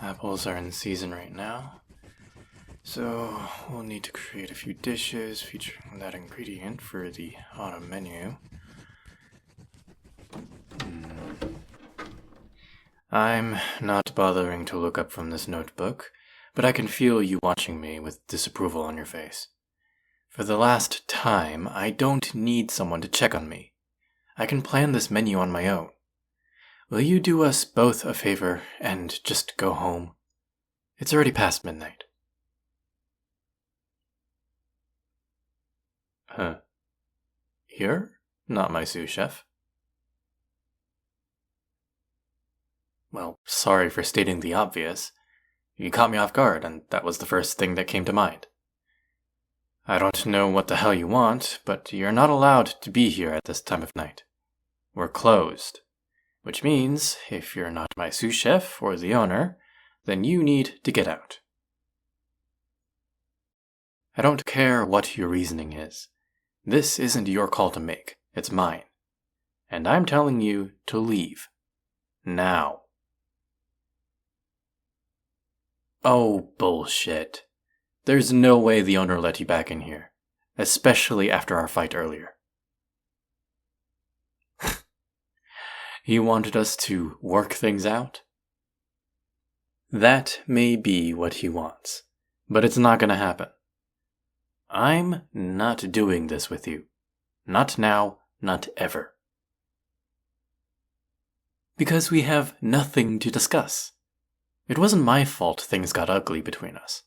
apples are in season right now. So we'll need to create a few dishes featuring that ingredient for the autumn menu. I'm not bothering to look up from this notebook, but I can feel you watching me with disapproval on your face. For the last time, I don't need someone to check on me. I can plan this menu on my own. Will you do us both a favor and just go home? It's already past midnight. You're not my sous chef. Well, sorry for stating the obvious. You caught me off guard, and that was the first thing that came to mind. I don't know what the hell you want, but you're not allowed to be here at this time of night. We're closed. Which means, if you're not my sous chef or the owner, then you need to get out. I don't care what your reasoning is. This isn't your call to make, it's mine. And I'm telling you to leave. Now. Oh, bullshit. There's no way the owner let you back in here, especially after our fight earlier. He wanted us to work things out? That may be what he wants, but it's not gonna happen. I'm not doing this with you. Not now, not ever. Because we have nothing to discuss. It wasn't my fault things got ugly between us.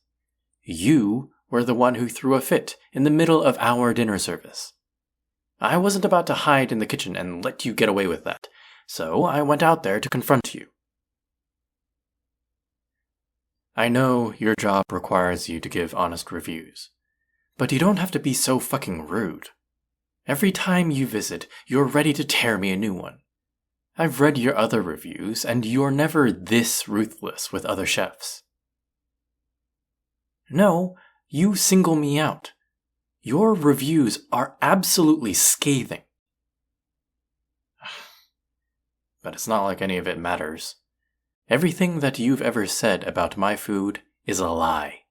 You were the one who threw a fit in the middle of our dinner service. I wasn't about to hide in the kitchen and let you get away with that, so I went out there to confront you. I know your job requires you to give honest reviews, but you don't have to be so fucking rude. Every time you visit, you're ready to tear me a new one. I've read your other reviews, and you're never this ruthless with other chefs. No, you single me out. Your reviews are absolutely scathing. But it's not like any of it matters. Everything that you've ever said about my food is a lie.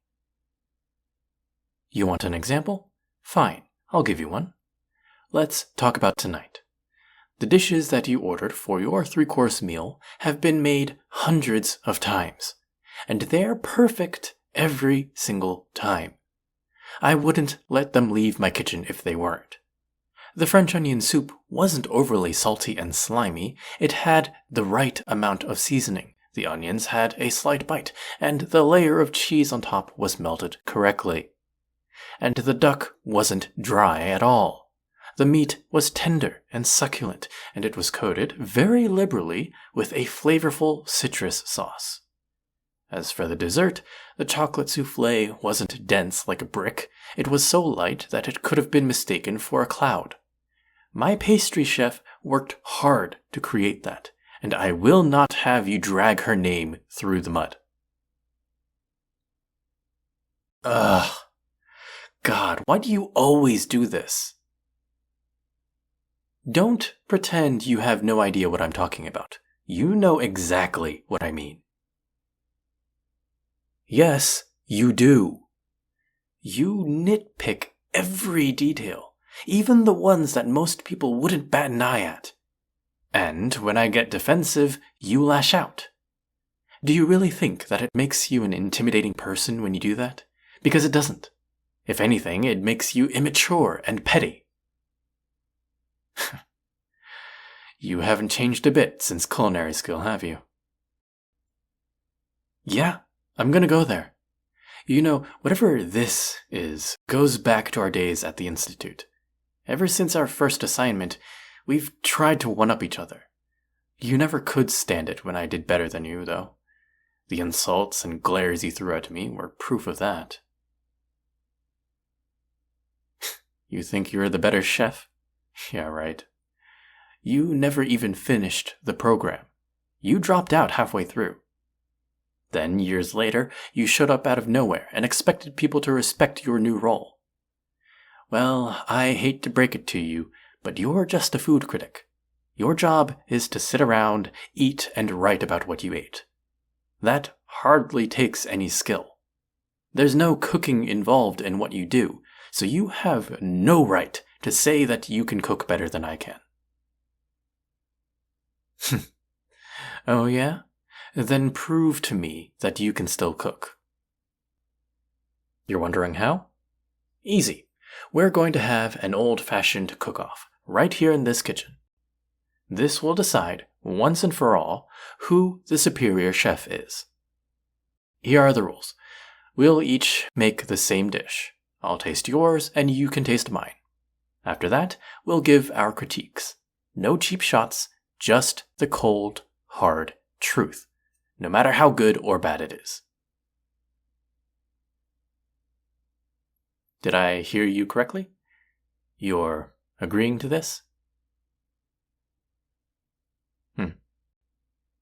You want an example? Fine, I'll give you one. Let's talk about tonight. The dishes that you ordered for your 3-course meal have been made hundreds of times, and they're perfect every single time. I wouldn't let them leave my kitchen if they weren't. The French onion soup wasn't overly salty and slimy. It had the right amount of seasoning. The onions had a slight bite, and the layer of cheese on top was melted correctly. And the duck wasn't dry at all. The meat was tender and succulent, and it was coated very liberally with a flavorful citrus sauce. As for the dessert, the chocolate soufflé wasn't dense like a brick. It was so light that it could have been mistaken for a cloud. My pastry chef worked hard to create that, and I will not have you drag her name through the mud. Ugh. God, why do you always do this? Don't pretend you have no idea what I'm talking about. You know exactly what I mean. Yes, you do. You nitpick every detail, even the ones that most people wouldn't bat an eye at. And when I get defensive, you lash out. Do you really think that it makes you an intimidating person when you do that? Because it doesn't. If anything, it makes you immature and petty. You haven't changed a bit since culinary school, have you? Yeah, I'm gonna go there. You know, whatever this is goes back to our days at the Institute. Ever since our first assignment, we've tried to one-up each other. You never could stand it when I did better than you, though. The insults and glares you threw at me were proof of that. You think you're the better chef? Yeah, right. You never even finished the program. You dropped out halfway through. Then, years later, you showed up out of nowhere and expected people to respect your new role. Well, I hate to break it to you, but you're just a food critic. Your job is to sit around, eat, and write about what you ate. That hardly takes any skill. There's no cooking involved in what you do, so you have no right to say that you can cook better than I can. Oh yeah? Then prove to me that you can still cook. You're wondering how? Easy. We're going to have an old-fashioned cook-off right here in this kitchen. This will decide, once and for all, who the superior chef is. Here are the rules. We'll each make the same dish. I'll taste yours, and you can taste mine. After that, we'll give our critiques. No cheap shots, just the cold, hard truth, no matter how good or bad it is. Did I hear you correctly? You're agreeing to this?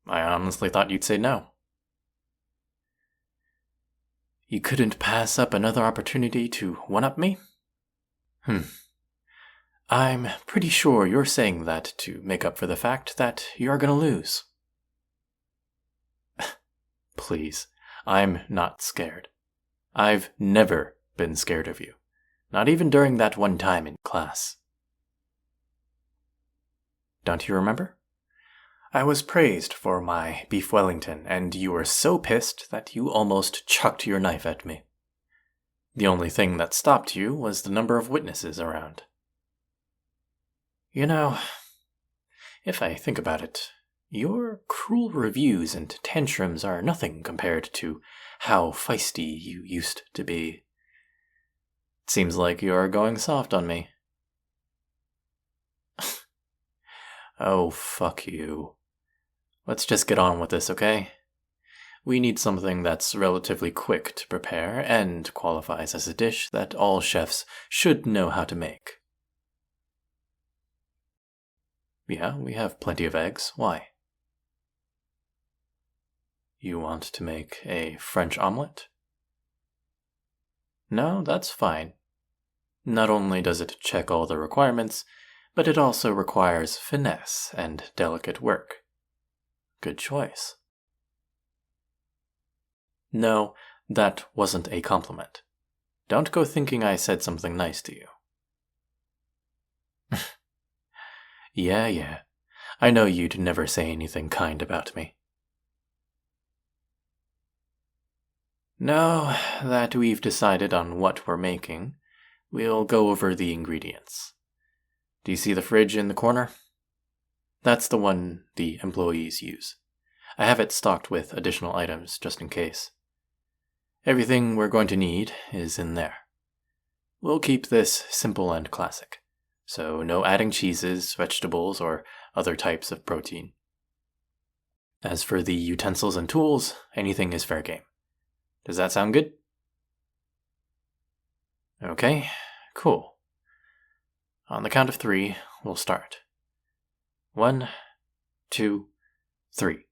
I honestly thought you'd say no. You couldn't pass up another opportunity to one-up me? I'm pretty sure you're saying that to make up for the fact that you're gonna lose. Please, I'm not scared. I've never been scared of you. Not even during that one time in class. Don't you remember? I was praised for my beef Wellington, and you were so pissed that you almost chucked your knife at me. The only thing that stopped you was the number of witnesses around. You know, if I think about it, your cruel reviews and tantrums are nothing compared to how feisty you used to be. It seems like you're going soft on me. Oh, fuck you. Let's just get on with this, okay? We need something that's relatively quick to prepare and qualifies as a dish that all chefs should know how to make. Yeah, we have plenty of eggs. Why? You want to make a French omelette? No, that's fine. Not only does it check all the requirements, but it also requires finesse and delicate work. Good choice. No, that wasn't a compliment. Don't go thinking I said something nice to you. Yeah. I know you'd never say anything kind about me. Now that we've decided on what we're making, we'll go over the ingredients. Do you see the fridge in the corner? That's the one the employees use. I have it stocked with additional items just in case. Everything we're going to need is in there. We'll keep this simple and classic, so no adding cheeses, vegetables, or other types of protein. As for the utensils and tools, anything is fair game. Does that sound good? Okay, cool. On the count of 3, we'll start. 1, 2, 3.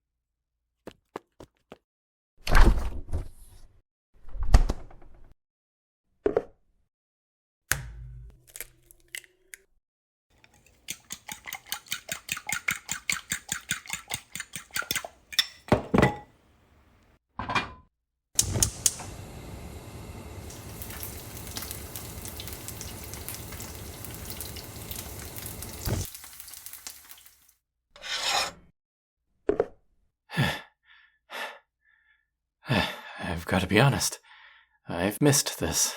I've got to be honest, I've missed this.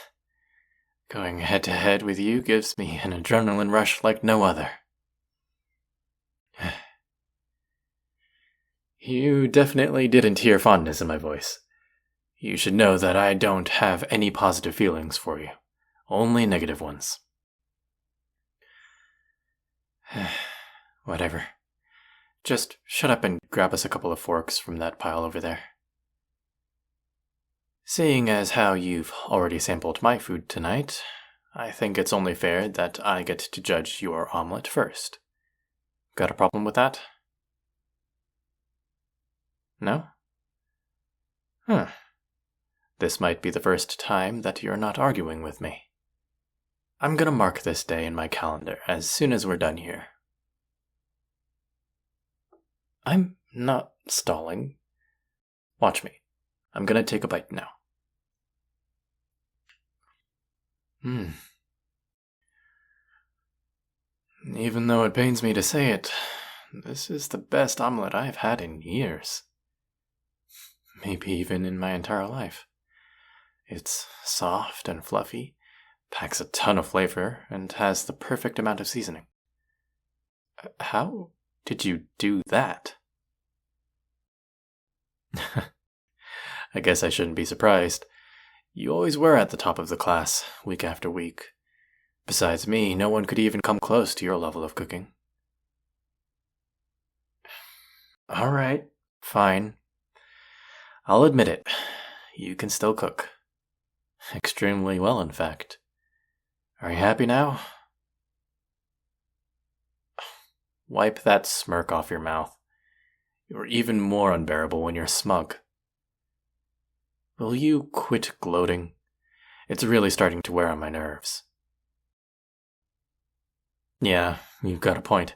Going head-to-head with you gives me an adrenaline rush like no other. You definitely didn't hear fondness in my voice. You should know that I don't have any positive feelings for you, only negative ones. Whatever. Just shut up and grab us a couple of forks from that pile over there. Seeing as how you've already sampled my food tonight, I think it's only fair that I get to judge your omelet first. Got a problem with that? No? This might be the first time that you're not arguing with me. I'm gonna mark this day in my calendar as soon as we're done here. I'm not stalling. Watch me. I'm gonna take a bite now. Even though it pains me to say it, this is the best omelet I've had in years. Maybe even in my entire life. It's soft and fluffy, packs a ton of flavor, and has the perfect amount of seasoning. How did you do that? I guess I shouldn't be surprised. You always were at the top of the class, week after week. Besides me, no one could even come close to your level of cooking. Alright, fine. I'll admit it. You can still cook. Extremely well, in fact. Are you happy now? Wipe that smirk off your mouth. You're even more unbearable when you're smug. Will you quit gloating? It's really starting to wear on my nerves. Yeah, you've got a point.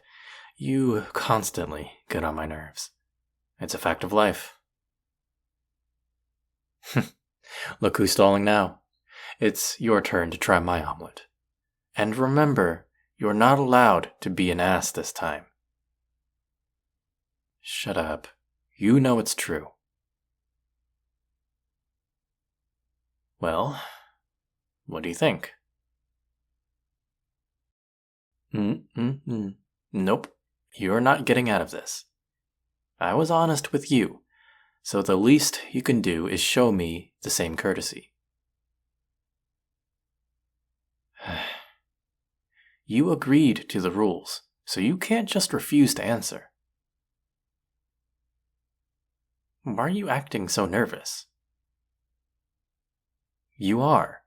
You constantly get on my nerves. It's a fact of life. Look who's stalling now. It's your turn to try my omelet. And remember, you're not allowed to be an ass this time. Shut up. You know it's true. Well, what do you think? Nope. You're not getting out of this. I was honest with you, so the least you can do is show me the same courtesy. You agreed to the rules, so you can't just refuse to answer. Why are you acting so nervous? You are.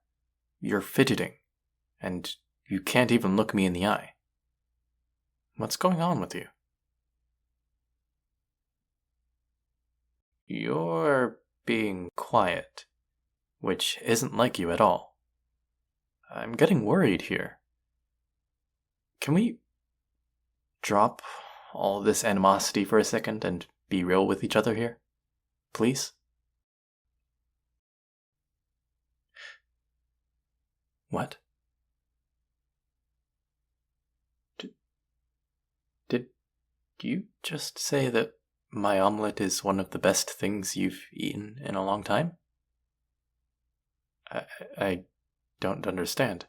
You're fidgeting, and you can't even look me in the eye. What's going on with you? You're being quiet, which isn't like you at all. I'm getting worried here. Can we drop all this animosity for a second and be real with each other here? Please? What? Did you just say that my omelet is one of the best things you've eaten in a long time? I don't understand.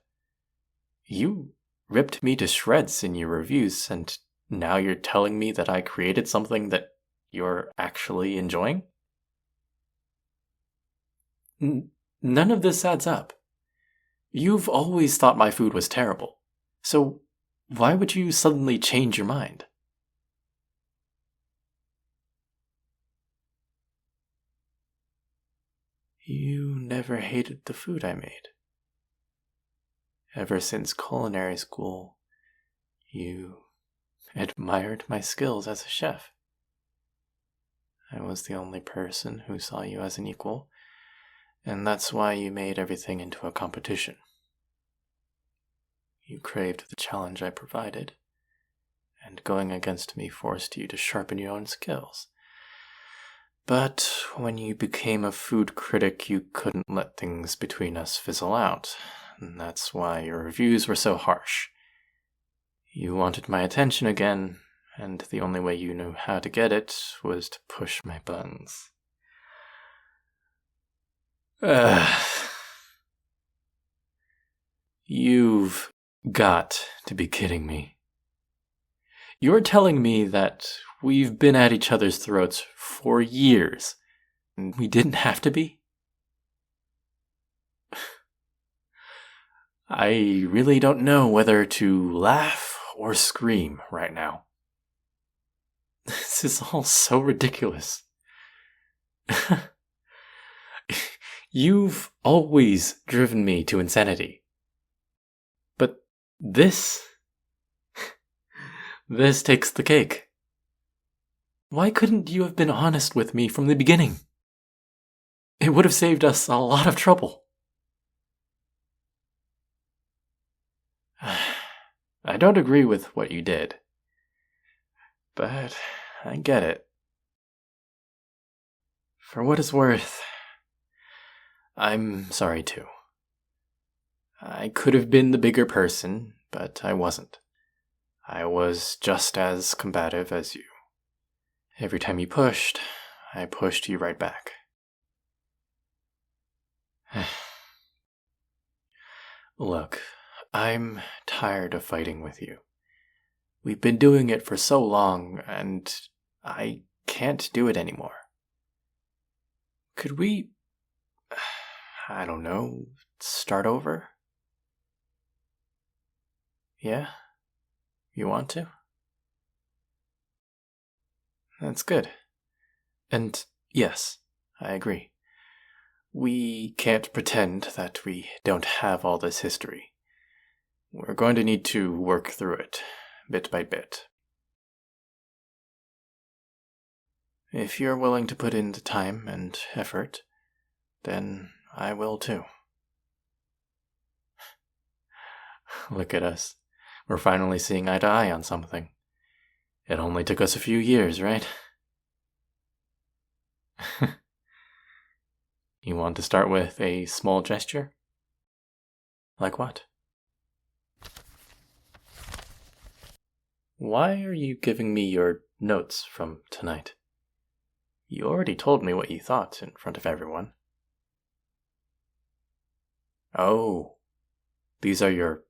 You ripped me to shreds in your reviews, and now you're telling me that I created something that you're actually enjoying? None of this adds up. You've always thought my food was terrible, so why would you suddenly change your mind? You never hated the food I made. Ever since culinary school, you admired my skills as a chef. I was the only person who saw you as an equal, and that's why you made everything into a competition. You craved the challenge I provided, and going against me forced you to sharpen your own skills. But when you became a food critic, you couldn't let things between us fizzle out, and that's why your reviews were so harsh. You wanted my attention again, and the only way you knew how to get it was to push my buttons. You've got to be kidding me. You're telling me that we've been at each other's throats for years, and we didn't have to be? I really don't know whether to laugh or scream right now. This is all so ridiculous. You've always driven me to insanity. But this takes the cake. Why couldn't you have been honest with me from the beginning? It would have saved us a lot of trouble. I don't agree with what you did, but I get it. For what it's worth, I'm sorry too. I could have been the bigger person, but I wasn't. I was just as combative as you. Every time you pushed, I pushed you right back. Look, I'm tired of fighting with you. We've been doing it for so long, and I can't do it anymore. Could we, I don't know, start over? Yeah? You want to? That's good. And yes, I agree. We can't pretend that we don't have all this history. We're going to need to work through it, bit by bit. If you're willing to put in the time and effort, then I will too. Look at us. We're finally seeing eye to eye on something. It only took us a few years, right? You want to start with a small gesture? Like what? Why are you giving me your notes from tonight? You already told me what you thought in front of everyone. Oh, these are your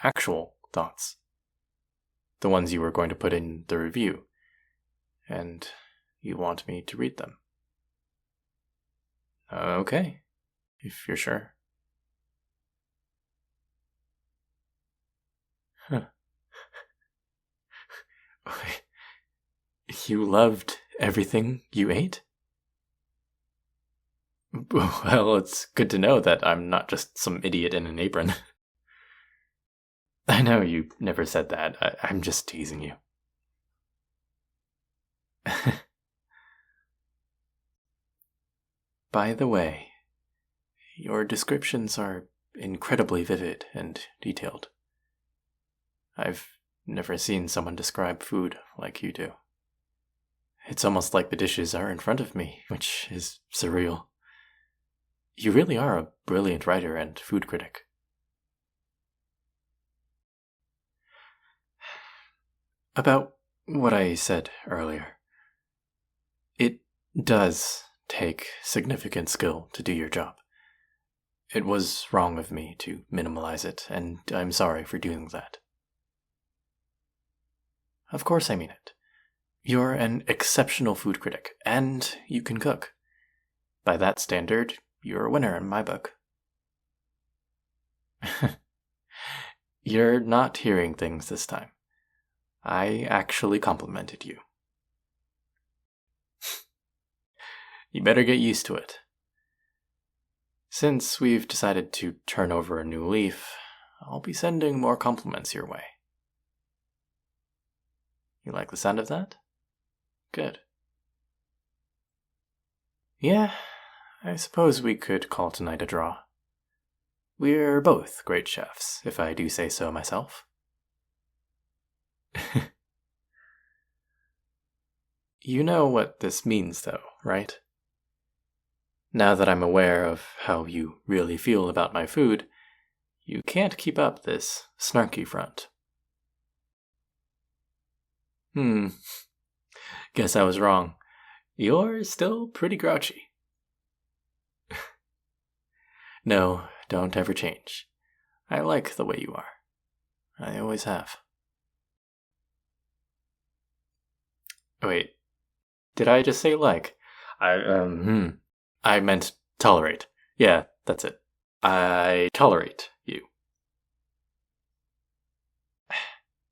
actual thoughts. The ones you were going to put in the review. And you want me to read them. Okay, if you're sure. Huh. You loved everything you ate? Well, it's good to know that I'm not just some idiot in an apron. I know you never said that. I'm just teasing you. By the way, your descriptions are incredibly vivid and detailed. I've never seen someone describe food like you do. It's almost like the dishes are in front of me, which is surreal. You really are a brilliant writer and food critic. About what I said earlier. It does take significant skill to do your job. It was wrong of me to minimalize it, and I'm sorry for doing that. Of course I mean it. You're an exceptional food critic, and you can cook. By that standard, you're a winner in my book. You're not hearing things this time. I actually complimented you. You better get used to it. Since we've decided to turn over a new leaf, I'll be sending more compliments your way. You like the sound of that? Good. Yeah, I suppose we could call tonight a draw. We're both great chefs, if I do say so myself. You know what this means, though, right? Now that I'm aware of how you really feel about my food, you can't keep up this snarky front. Guess I was wrong. You're still pretty grouchy. No, don't ever change. I like the way you are. I always have. Wait, did I just say like? I meant tolerate. Yeah, that's it. I tolerate you.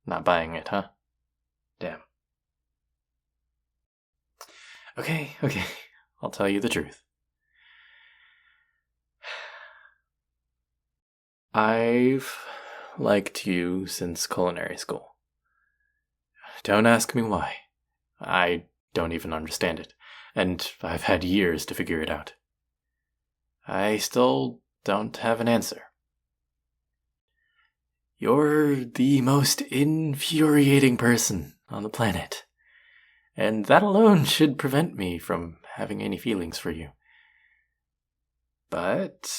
Not buying it, huh? Damn. Okay, I'll tell you the truth. I've liked you since culinary school. Don't ask me why. I don't even understand it, and I've had years to figure it out. I still don't have an answer. You're the most infuriating person on the planet, and that alone should prevent me from having any feelings for you. But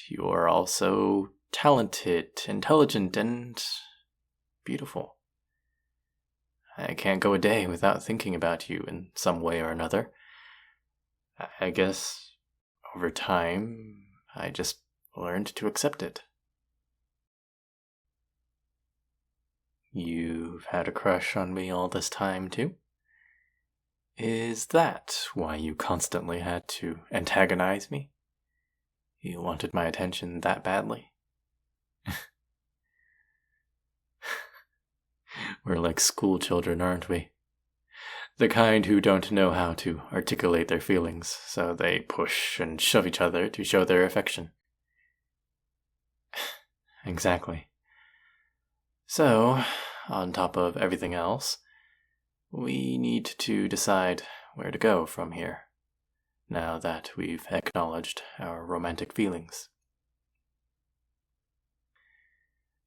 you're also talented, intelligent, and beautiful. I can't go a day without thinking about you in some way or another. I guess over time, I just learned to accept it. You've had a crush on me all this time, too? Is that why you constantly had to antagonize me? You wanted my attention that badly? We're like school children, aren't we? The kind who don't know how to articulate their feelings, so they push and shove each other to show their affection. Exactly. So, on top of everything else, we need to decide where to go from here, now that we've acknowledged our romantic feelings.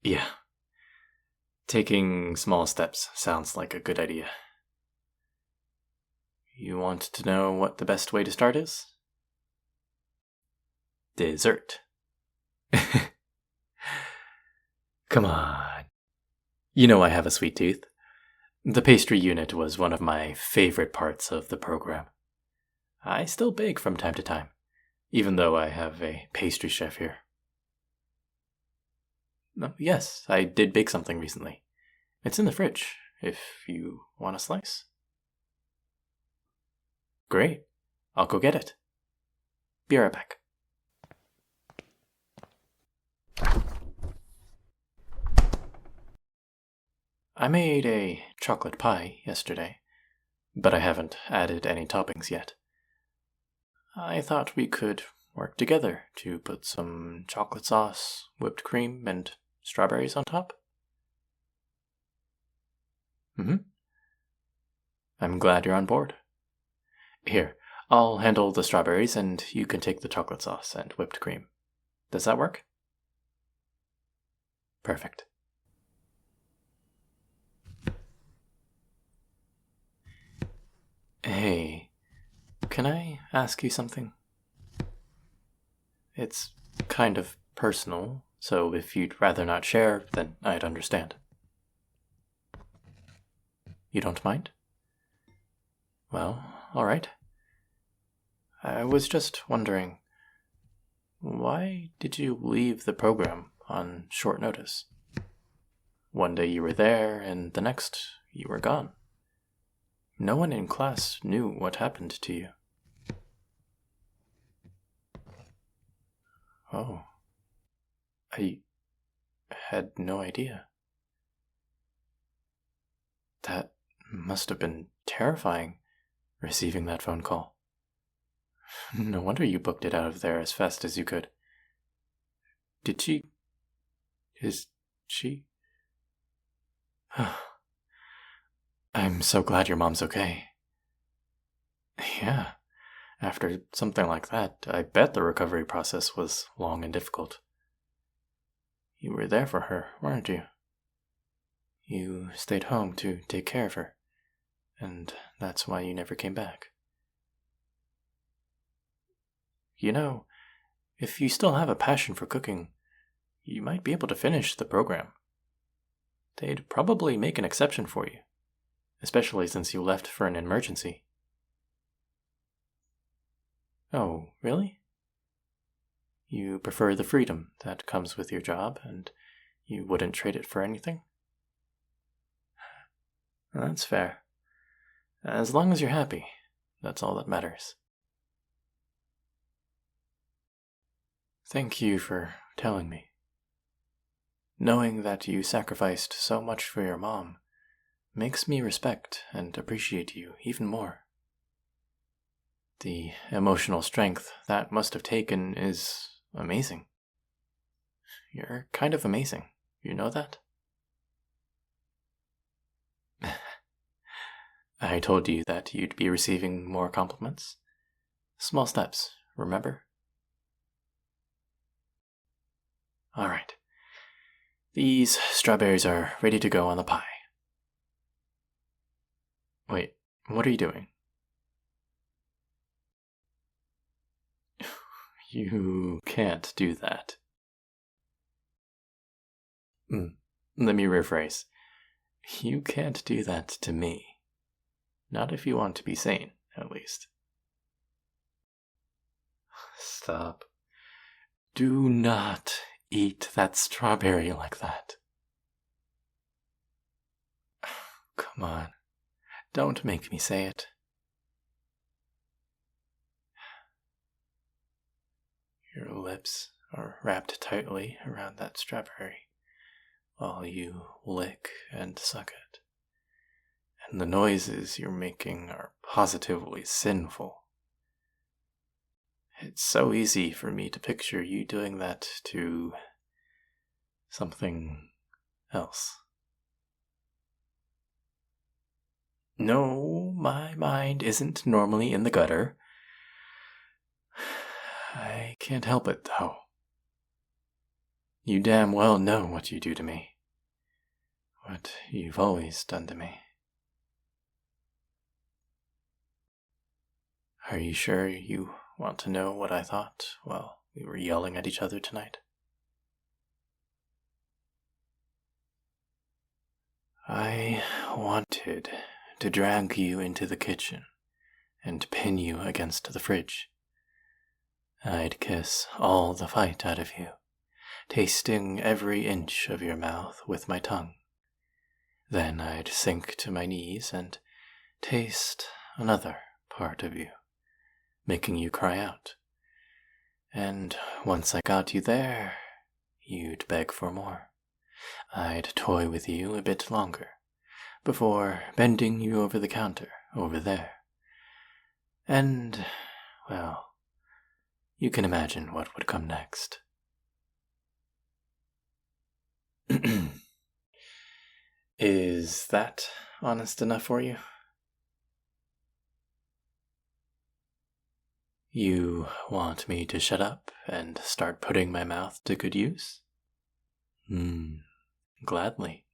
Yeah. Taking small steps sounds like a good idea. You want to know what the best way to start is? Dessert. Come on. You know I have a sweet tooth. The pastry unit was one of my favorite parts of the program. I still bake from time to time, even though I have a pastry chef here. Yes, I did bake something recently. It's in the fridge, if you want a slice. Great. I'll go get it. Be right back. I made a chocolate pie yesterday, but I haven't added any toppings yet. I thought we could work together to put some chocolate sauce, whipped cream, and strawberries on top. I'm glad you're on board. Here, I'll handle the strawberries and you can take the chocolate sauce and whipped cream. Does that work? Perfect. Hey, can I ask you something? It's kind of personal, so if you'd rather not share, then I'd understand. You don't mind? Well, alright. I was just wondering, why did you leave the program on short notice? One day you were there, and the next you were gone. No one in class knew what happened to you. Oh. I had no idea. That must have been terrifying, receiving that phone call. No wonder you booked it out of there as fast as you could. Is she? I'm so glad your mom's okay. Yeah, after something like that, I bet the recovery process was long and difficult. You were there for her, weren't you? You stayed home to take care of her, and that's why you never came back. You know, if you still have a passion for cooking, you might be able to finish the program. They'd probably make an exception for you, especially since you left for an emergency. Oh, really? You prefer the freedom that comes with your job, and you wouldn't trade it for anything? That's fair. As long as you're happy, that's all that matters. Thank you for telling me. Knowing that you sacrificed so much for your mom makes me respect and appreciate you even more. The emotional strength that must have taken is amazing. You're kind of amazing, you know that? I told you that you'd be receiving more compliments. Small steps, remember? Alright. These strawberries are ready to go on the pie. Wait, what are you doing? You can't do that. Let me rephrase. You can't do that to me. Not if you want to be sane, at least. Stop. Do not eat that strawberry like that. Come on. Don't make me say it. Your lips are wrapped tightly around that strawberry while you lick and suck it. And the noises you're making are positively sinful. It's so easy for me to picture you doing that to something else. No, my mind isn't normally in the gutter. I can't help it, though. You damn well know what you do to me. What you've always done to me. Are you sure you want to know what I thought while we were yelling at each other tonight? I wanted to drag you into the kitchen and pin you against the fridge. I'd kiss all the fight out of you, tasting every inch of your mouth with my tongue. Then I'd sink to my knees and taste another part of you, making you cry out. And once I got you there, you'd beg for more. I'd toy with you a bit longer, before bending you over the counter over there. And, well, you can imagine what would come next. Is that honest enough for you? You want me to shut up and start putting my mouth to good use? Gladly.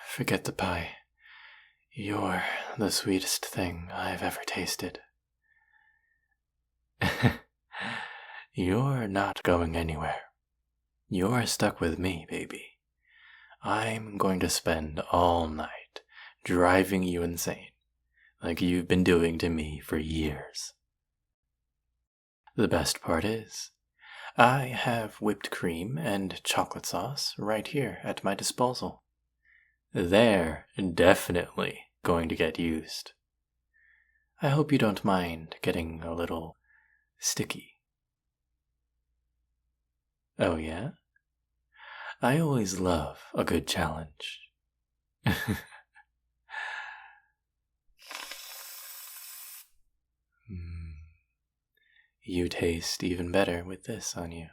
Forget the pie. You're the sweetest thing I've ever tasted. You're not going anywhere. You're stuck with me, baby. I'm going to spend all night driving you insane, like you've been doing to me for years. The best part is, I have whipped cream and chocolate sauce right here at my disposal. They're definitely going to get used. I hope you don't mind getting a little sticky. Oh yeah? I always love a good challenge. You taste even better with this on you.